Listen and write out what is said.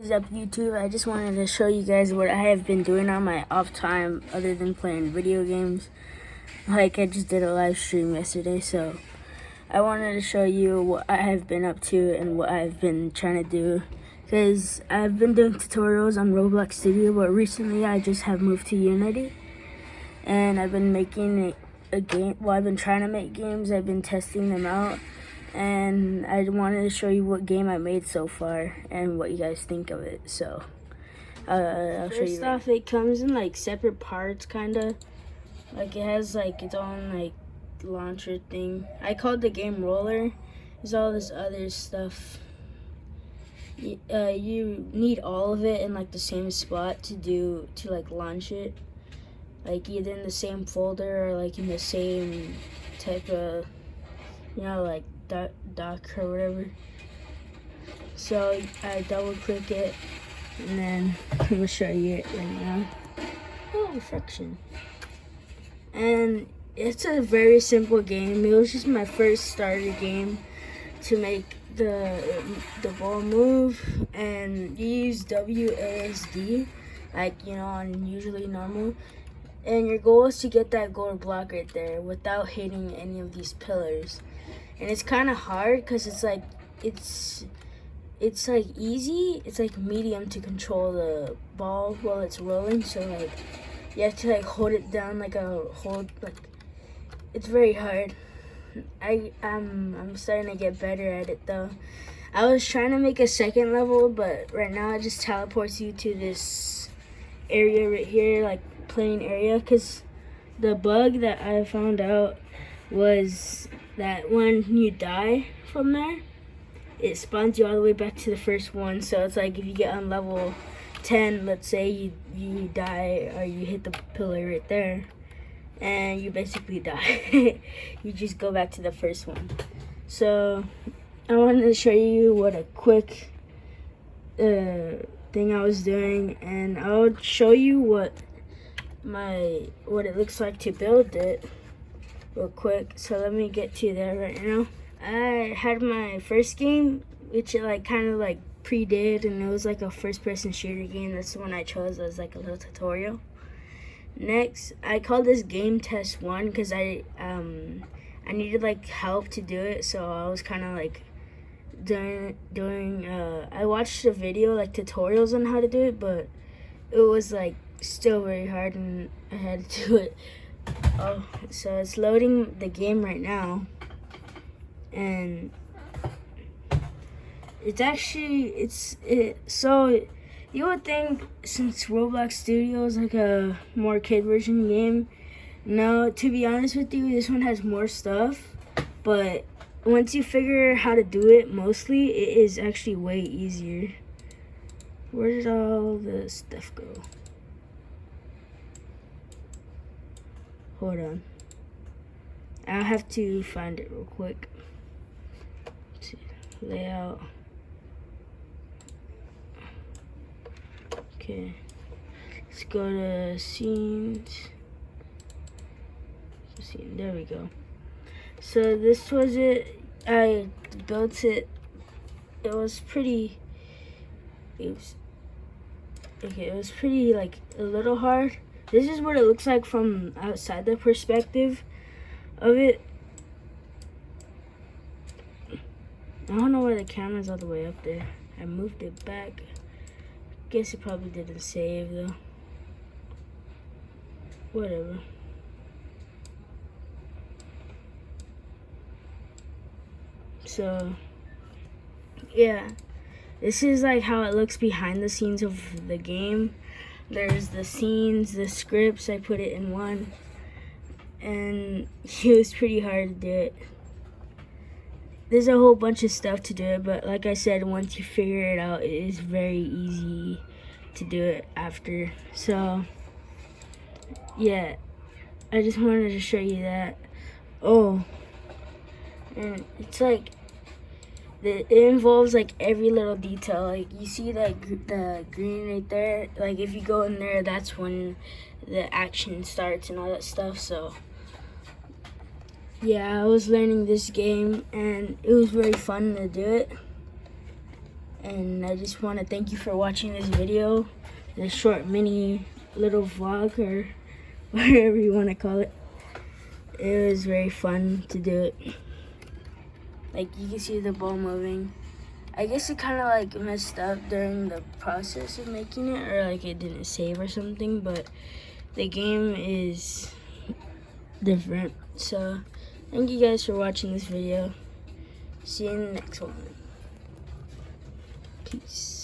What is up, YouTube? I just wanted to show you guys what I have been doing on my off time other than playing video games. Like, I just did a live stream yesterday, so I wanted to show you what I have been up to and what I've been trying to do. Because I've been doing tutorials on Roblox Studio, but recently I just have moved to Unity. And I've been making a game. Well, I've been trying to make games. I've been testing them out. And I wanted to show you what game I made so far and what you guys think of it. So I'll show you. First off, it comes in like separate parts, kind of. Like it has like its own like launcher thing. I called the game Roller. There's all this other stuff. You need all of it in like the same spot to like launch it. Like either in the same folder or like in the same type of, like dock or whatever. So I double click it and then I'm gonna show you it right now. Oh, reflection. And it's a very simple game. It was just my first starter game to make the ball move, and you use WASD like on usually normal, and your goal is to get that gold block right there without hitting any of these pillars. And it's kind of hard because it's like easy. It's like medium to control the ball while it's rolling. So like you have to like hold it down like it's very hard. I'm starting to get better at it though. I was trying to make a second level, but right now it just teleports you to this area right here, like playing area, because the bug that I found out was that when you die from there, it spawns you all the way back to the first one. So it's like if you get on level 10, let's say you die or you hit the pillar right there, and you basically die. You just go back to the first one. So I wanted to show you what a quick thing I was doing, and I'll show you what it looks like to build it real quick. So let me get to that right now. I had my first game, which it like kind of like pre-did, and it was like a first-person shooter game. That's the one I chose as like a little tutorial. Next, I called this game test 1 because I needed like help to do it, so I was kind of like doing I watched a video like tutorials on how to do it, but it was like still very hard and I had to do it. Oh, so it's loading the game right now, and so you would think, since Roblox Studio is like a more kid version game, no, to be honest with you, this one has more stuff, but once you figure how to do it, mostly it is actually way easier. Where did all the stuff go? Hold on, I'll have to find it real quick. Layout. Okay, let's go to scenes. There we go. So this was it. I built it. It was pretty like a little hard. This is what it looks like from outside the perspective of it. I don't know why the camera's all the way up there. I moved it back. Guess it probably didn't save though. Whatever. So yeah, this is like how it looks behind the scenes of the game. There's the scenes, the scripts, I put it in one, and it was pretty hard to do it. There's a whole bunch of stuff to do it, but like I said, once you figure it out, it is very easy to do it after. So yeah, I just wanted to show you that. Oh, and it's like it involves like every little detail. Like you see like the green right there, like if you go in there, that's when the action starts and all that stuff. So yeah, I was learning this game and it was very fun to do it. And I just want to thank you for watching this video, this short mini little vlog, or whatever you want to call it. It was very fun to do it. Like, you can see the ball moving. I guess it kind of like messed up during the process of making it, or like it didn't save or something, but the game is different. So thank you guys for watching this video. See you in the next one. Peace.